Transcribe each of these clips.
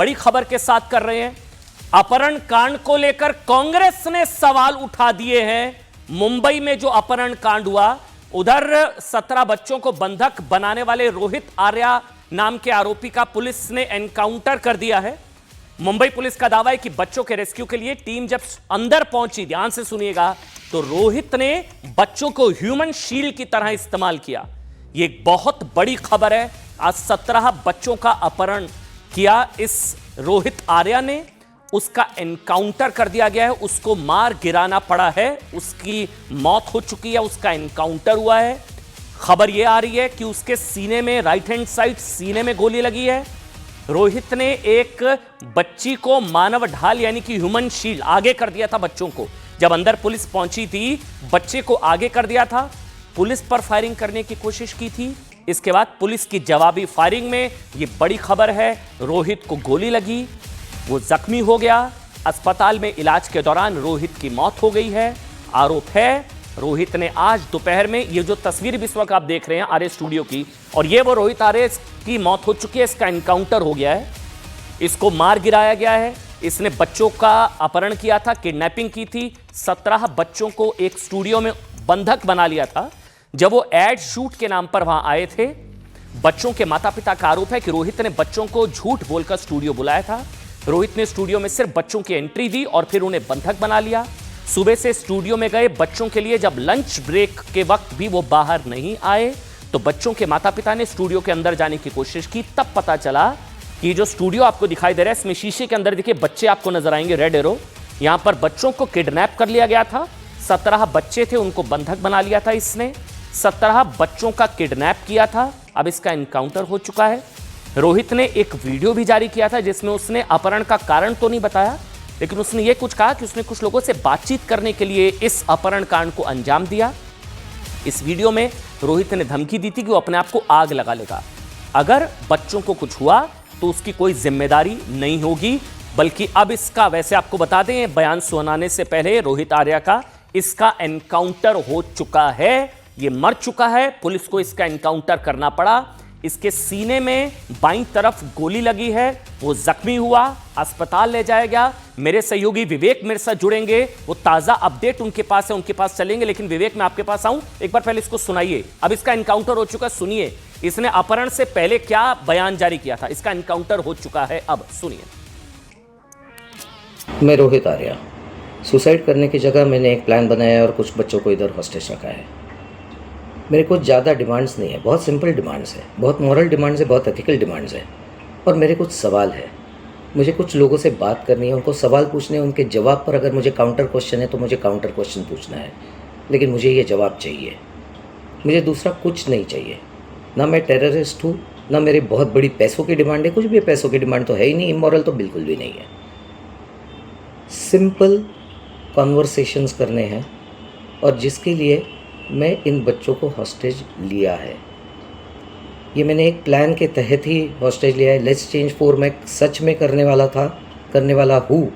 बड़ी खबर के साथ कर रहे हैं। अपहरण कांड को लेकर कांग्रेस ने सवाल उठा दिए हैं। मुंबई में जो अपहरण कांड हुआ, उधर 17 बच्चों को बंधक बनाने वाले रोहित आर्या नाम के आरोपी का पुलिस ने एनकाउंटर कर दिया है। मुंबई पुलिस का दावा है कि बच्चों के रेस्क्यू के लिए टीम जब अंदर पहुंची, ध्यान से सुनिएगा, तो रोहित ने बच्चों को ह्यूमन शील्ड की तरह इस्तेमाल किया। यह एक बहुत बड़ी खबर है। आज 17 बच्चों का अपहरण किया इस रोहित आर्या ने, उसका एनकाउंटर कर दिया गया है, उसको मार गिराना पड़ा है, उसकी मौत हो चुकी है, उसका एनकाउंटर हुआ है। खबर यह आ रही है कि उसके सीने में, राइट हैंड साइड सीने में गोली लगी है। रोहित ने एक बच्ची को मानव ढाल यानी कि ह्यूमन शील्ड आगे कर दिया था बच्चों को। जब अंदर पुलिस पहुंची थी, बच्चे को आगे कर दिया था, पुलिस पर फायरिंग करने की कोशिश की थी। इसके बाद पुलिस की जवाबी फायरिंग में, यह बड़ी खबर है, रोहित को गोली लगी, वो जख्मी हो गया। अस्पताल में इलाज के दौरान रोहित की मौत हो गई है। आरोप है रोहित ने आज दोपहर में, ये जो तस्वीर भी इस वक्त आप देख रहे हैं आर्य स्टूडियो की, और ये वो रोहित आर्य की मौत हो चुकी है, इसका एनकाउंटर हो गया है, इसको मार गिराया गया है। इसने बच्चों का अपहरण किया था, किडनैपिंग की थी, 17 बच्चों को एक स्टूडियो में बंधक बना लिया था। जब वो एड शूट के नाम पर वहां आए थे, बच्चों के माता पिता का आरोप है कि रोहित ने बच्चों को झूठ बोलकर स्टूडियो बुलाया था। रोहित ने स्टूडियो में सिर्फ बच्चों की एंट्री दी और फिर उन्हें बंधक बना लिया। सुबह से स्टूडियो में गए बच्चों के लिए, जब लंच ब्रेक के वक्त भी वो बाहर नहीं आए, तो बच्चों के माता पिता ने स्टूडियो के अंदर जाने की कोशिश की। तब पता चला कि जो स्टूडियो आपको दिखाई दे रहा है, इसमें शीशे के अंदर देखिए बच्चे आपको नजर आएंगे, रेड एरो, यहां पर बच्चों को किडनैप कर लिया गया था। 17 बच्चे थे, उनको बंधक बना लिया था इसने। 17 बच्चों का किडनैप किया था। अब इसका एनकाउंटर हो चुका है। रोहित ने एक वीडियो भी जारी किया था जिसमें उसने अपहरण का कारण तो नहीं बताया, लेकिन उसने ये कुछ कहा कि उसने कुछ लोगों से बातचीत करने के लिए इस अपहरण कांड को अंजाम दिया। इस वीडियो में रोहित ने धमकी दी थी कि वो अपने आप को आग लगा लेगा, अगर बच्चों को कुछ हुआ तो उसकी कोई जिम्मेदारी नहीं होगी। बल्कि अब इसका, वैसे आपको बता दें, बयान सुनाने से पहले रोहित आर्या का इसका एनकाउंटर हो चुका है। ये मर चुका है, पुलिस को इसका एनकाउंटर करना पड़ा। इसके सीने में बाईं तरफ गोली लगी है, वो जख्मी हुआ, अस्पताल ले जाया गया। मेरे सहयोगी विवेक मेरे साथ जुड़ेंगे, वो ताजा अपडेट उनके पास है, उनके पास चलेंगे। लेकिन विवेक, मैं आपके पास आऊं, एक बार पहले इसको सुनाइए। अब इसका एनकाउंटर हो चुका है, सुनिए इसने अपहरण से पहले क्या बयान जारी किया था। इसका एनकाउंटर हो चुका है, अब सुनिए। मैं रोहित आर्या, सुसाइड करने की जगह मैंने एक प्लान बनाया है और कुछ बच्चों को इधर हॉस्टेज रखा है। मेरे कुछ ज़्यादा डिमांड्स नहीं है, बहुत सिंपल डिमांड्स है, बहुत मॉरल डिमांड्स है, बहुत एथिकल डिमांड्स है। और मेरे कुछ सवाल है, मुझे कुछ लोगों से बात करनी है, उनको सवाल पूछने हैं, उनके जवाब पर अगर मुझे काउंटर क्वेश्चन है तो मुझे काउंटर क्वेश्चन पूछना है। लेकिन मुझे ये जवाब चाहिए, मुझे दूसरा कुछ नहीं चाहिए। ना मैं टेररिस्ट हूँ, ना मेरी बहुत बड़ी पैसों की डिमांड है, कुछ भी पैसों की डिमांड तो है ही नहीं, इमोरल तो बिल्कुल भी नहीं है। सिंपल कॉन्वर्सेशंस करने हैं, और जिसके लिए मैं इन बच्चों को हॉस्टेज लिया है। ये मैंने एक प्लान के तहत ही हॉस्टेज लिया है। लेट्स चेंज 4 मैं सच में करने वाला था, करने वाला हूँ।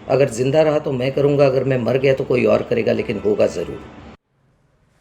अगर जिंदा रहा तो मैं करूँगा, अगर मैं मर गया तो कोई और करेगा, लेकिन होगा ज़रूर।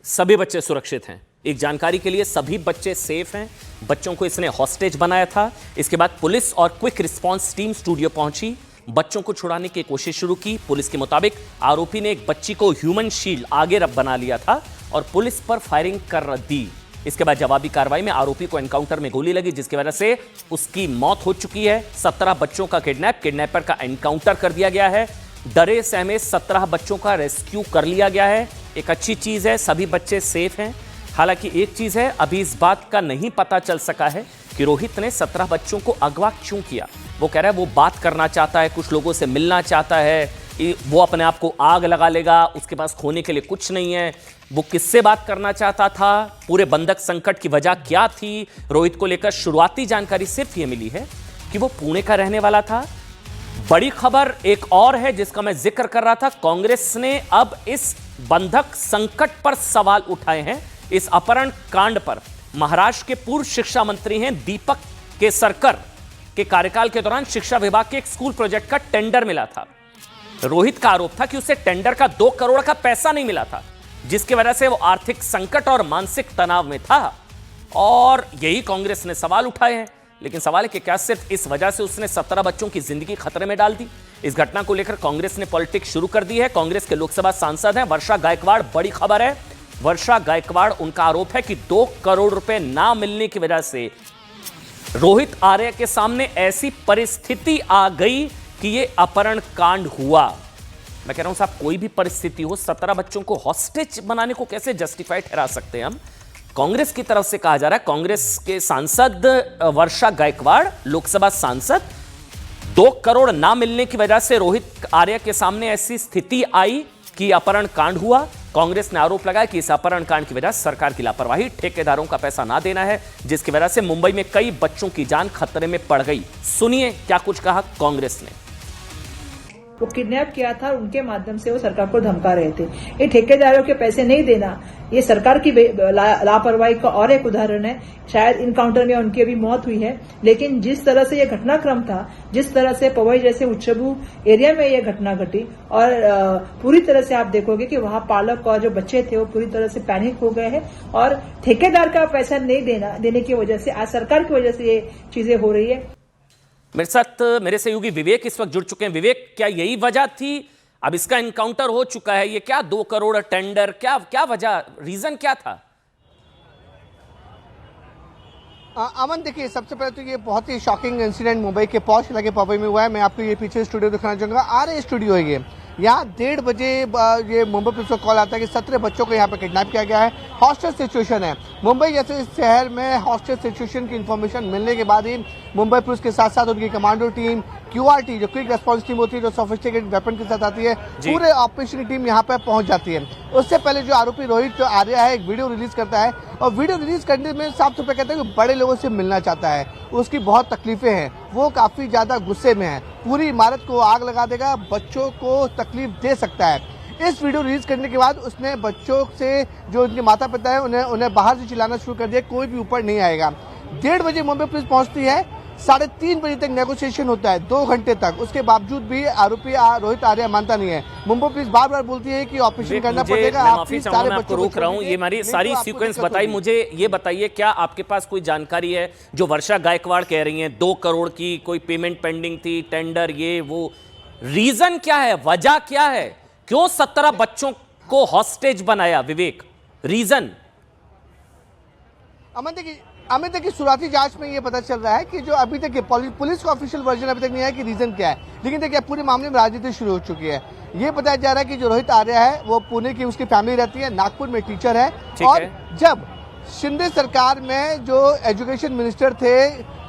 सभी बच्चे सुरक्षित हैं। एक जानकारी के लिए, सभी बच्चे सेफ हैं। बच्चों को इसने हॉस्टेज बनाया था। इसके बाद पुलिस और क्विक रिस्पांस टीम स्टूडियो पहुंची, बच्चों को छुड़ाने की कोशिश शुरू की। पुलिस के मुताबिक आरोपी ने एक बच्ची को ह्यूमन शील्ड आगे रब बना लिया था और पुलिस पर फायरिंग कर दी। इसके बाद जवाबी कार्रवाई में आरोपी को एनकाउंटर में गोली लगी, जिसकी वजह से उसकी मौत हो चुकी है। 17 बच्चों का किडनैपर का एनकाउंटर कर दिया गया है। डरे सहमे 17 बच्चों का रेस्क्यू कर लिया गया है। एक अच्छी चीज है, सभी बच्चे सेफ हैं। हालांकि एक चीज है, अभी इस बात का नहीं पता चल सका है कि रोहित ने 17 बच्चों को अगवा क्यों किया। वो कह रहा है वो बात करना चाहता है, कुछ लोगों से मिलना चाहता है, वो अपने आप को आग लगा लेगा, उसके पास खोने के लिए कुछ नहीं है। वो किससे बात करना चाहता था, पूरे बंधक संकट की वजह क्या थी, रोहित को लेकर शुरुआती जानकारी सिर्फ ये मिली है कि वो पुणे का रहने वाला था। बड़ी खबर एक और है जिसका मैं जिक्र कर रहा था। कांग्रेस ने अब इस बंधक संकट पर सवाल उठाए हैं, इस अपहरण कांड पर। महाराष्ट्र के पूर्व शिक्षा मंत्री हैं दीपक केसरकर के कार्यकाल के दौरान शिक्षा विभाग के एक स्कूल प्रोजेक्ट का टेंडर मिला था। रोहित का आरोप था कि उसे टेंडर का 2 करोड़ का पैसा नहीं मिला था, जिसकी वजह से वो आर्थिक संकट और मानसिक तनाव में था। और यही कांग्रेस ने सवाल उठाए हैं। लेकिन सवाल है कि क्या सिर्फ इस वजह से उसने 17 बच्चों की जिंदगी खतरे में डाल दी? इस घटना को लेकर कांग्रेस ने पॉलिटिक्स शुरू कर दी है। कांग्रेस के लोकसभा सांसद हैं वर्षा गायकवाड़, बड़ी खबर है। वर्षा गायकवाड़, उनका आरोप है कि 2 करोड़ रुपए ना मिलने की वजह से रोहित आर्य के सामने ऐसी परिस्थिति आ गई कि यह अपहरण कांड हुआ। मैं कह रहा हूं साहब, कोई भी परिस्थिति हो, 17 बच्चों को हॉस्टेज बनाने को कैसे जस्टिफाई ठहरा सकते हैं हम? कांग्रेस की तरफ से कहा जा रहा है, कांग्रेस के सांसद वर्षा गायकवाड़, लोकसभा सांसद, 2 करोड़ ना मिलने की वजह से रोहित आर्य के सामने ऐसी स्थिति आई कि अपहरण कांड हुआ। कांग्रेस ने आरोप लगाया कि इस अपहरण कांड की वजह सरकार की लापरवाही, ठेकेदारों का पैसा ना देना है, जिसकी वजह से मुंबई में कई बच्चों की जान खतरे में पड़ गई। सुनिए क्या कुछ कहा कांग्रेस ने। वो किडनैप किया था, उनके माध्यम से वो सरकार को धमका रहे थे। ये ठेकेदारों के पैसे नहीं देना, ये सरकार की लापरवाही का और एक उदाहरण है। शायद इनकाउंटर में उनकी अभी मौत हुई है, लेकिन जिस तरह से ये घटनाक्रम था, जिस तरह से पवई जैसे उच्चभू एरिया में ये घटना घटी, और पूरी तरह से आप देखोगे कि वहां पालक और जो बच्चे थे वो पूरी तरह से पैनिक हो गए हैं, और ठेकेदार का पैसा नहीं देने की वजह से, आज सरकार की वजह से ये चीजें हो रही है। मेरे साथ मेरे सहयोगी विवेक इस वक्त जुड़ चुके हैं। विवेक, क्या यही वजह थी? अब इसका इनकाउंटर हो चुका है, ये क्या 2 करोड़ टेंडर, क्या वजह, रीजन क्या था? अमन, देखिए, सबसे पहले तो ये बहुत ही शॉकिंग इंसिडेंट मुंबई के पॉश इलाके पवई में हुआ है। मैं आपको ये पीछे स्टूडियो दिखाना चाहूंगा। आरए स्टूडियो है ये। यहाँ 1:30 बजे ये मुंबई पुलिस को कॉल आता है कि 17 बच्चों को यहाँ पे किडनैप किया गया है। हॉस्टेज सिचुएशन है मुंबई जैसे शहर में। हॉस्टेज सिचुएशन की इन्फॉर्मेशन मिलने के बाद ही मुंबई पुलिस के साथ साथ उनकी कमांडो टीम, QRT जो क्विक रेस्पॉन्स टीम होती है, जो सोफिस्टिकेटेड वेपन के साथ आती है, पूरे ऑपरेशन की टीम यहाँ पे पहुंच जाती है। उससे पहले जो आरोपी रोहित आर्य है, एक वीडियो रिलीज करता है, और वीडियो रिलीज करने में साफ तौर पर कहता है कि बड़े लोगों से मिलना चाहता है। उसकी बहुत तकलीफें हैं, वो काफी ज्यादा गुस्से में है, पूरी इमारत को आग लगा देगा, बच्चों को तकलीफ दे सकता है। इस वीडियो रिलीज करने के बाद उसने बच्चों से, जो उनके माता पिता है, उन्हें बाहर से चिल्लाना शुरू कर दिया, कोई भी ऊपर नहीं आएगा। 1:30 बजे मुंबई पुलिस पहुंचती है, 3:30 बजे तक नेगोशिएशन होता है, 2 घंटे तक। उसके बावजूद भी आरोपी रोहित आर्य मानता नहीं है। मुंबई पुलिस बार बार बोलती है कि ऑपरेशन करना पड़ेगा। मैं माफी चाहूंगा, मैं आपको रोक रहा हूं। ये हमारी सारी सीक्वेंस बताई, मुझे ये बताइए, क्या आपके पास कोई जानकारी है जो वर्षा गायकवाड़ कह रही हैं 2 करोड़ की कोई पेमेंट पेंडिंग थी, टेंडर, ये वो, रीजन क्या है, वजह क्या है, क्यों 17 बच्चों को हॉस्टेज बनाया? विवेक, रीजन? अमित, देखिए, शुरुआती जांच में ये पता चल रहा है कि जो अभी तक पुलिस का ऑफिशियल वर्जन अभी तक नहीं आया कि रीजन क्या है, लेकिन देखिए पूरे मामले में राजनीति शुरू हो चुकी है। ये बताया जा रहा है कि जो रोहित आर्य है वो पुणे की उसकी फैमिली रहती है, नागपुर में टीचर है, और जब शिंदे सरकार में जो एजुकेशन मिनिस्टर थे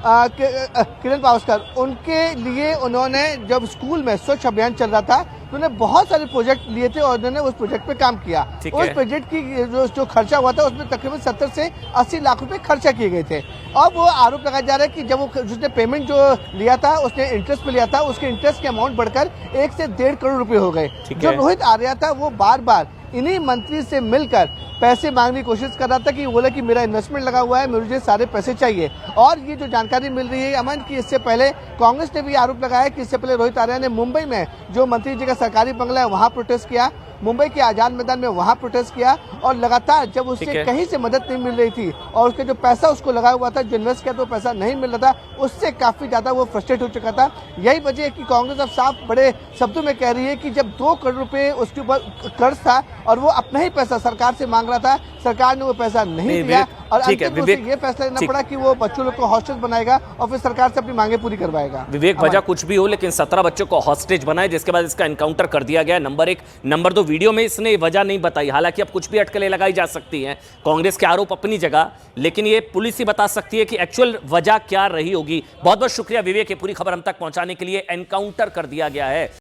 किरण पावस्कर, उनके लिए उन्होंने, जब स्कूल में स्वच्छ अभियान चल रहा था, तो उन्होंने बहुत सारे प्रोजेक्ट लिए थे और उन्होंने उस प्रोजेक्ट पे काम किया। उस प्रोजेक्ट की जो खर्चा हुआ था उसमें तकरीबन 70 से 80 लाख रुपए खर्चा किए गए थे। अब वो आरोप लगाया जा रहा है कि जब वो जिसने पेमेंट जो लिया था, उसने इंटरेस्ट पे लिया था, उसके इंटरेस्ट के अमाउंट बढ़कर 1 से 1.5 करोड़ रुपए हो गए। जो रोहित आर्य था वो बार बार इन्हीं मंत्री से मिलकर पैसे मांगने की कोशिश कर रहा था, कि बोला कि मेरा इन्वेस्टमेंट लगा हुआ है, मुझे सारे पैसे चाहिए। और ये जो जानकारी मिल रही है अमन की, इससे पहले कांग्रेस ने भी आरोप लगाया कि इससे पहले रोहित आर्य ने मुंबई में जो मंत्री जी का सरकारी बंगला है वहां प्रोटेस्ट किया, मुंबई के आजाद मैदान में वहां प्रोटेस्ट किया, और लगातार जब उससे कहीं से मदद नहीं मिल रही थी और उसके जो पैसा उसको लगा हुआ था, जो इन्वेस्ट किया, तो पैसा नहीं मिल रहा था, उससे काफी ज्यादा वो फ्रस्ट्रेट हो चुका था। यही वजह है कि कांग्रेस अब साफ बड़े शब्दों में कह रही है कि जब 2 करोड़ रुपए उसके ऊपर कर्ज था और वो अपना ही पैसा सरकार से मांग रहा था, सरकार ने वो पैसा नहीं दिया, और अंतिम रूप से ये फैसला लेना पड़ा कि वो बच्चों लोग को हॉस्टेज बनाएगा और फिर सरकार से अपनी मांगे पूरी करवाएगा। विवेक, वजह कुछ भी हो, लेकिन 17 बच्चों को हॉस्टेज बनाए, जिसके बाद इसका एनकाउंटर कर दिया गया। नंबर 1। नंबर 2, वीडियो में इसने वजह नहीं बताई। हालांकि अब कुछ भी अटकलें लगाई जा सकती हैं, कांग्रेस के आरोप अपनी जगह, लेकिन ये पुलिस ही बता सकती है कि एक्चुअल वजह क्या रही होगी। बहुत बहुत शुक्रिया विवेक, ये पूरी खबर हम तक पहुंचाने के लिए। एनकाउंटर कर दिया गया है।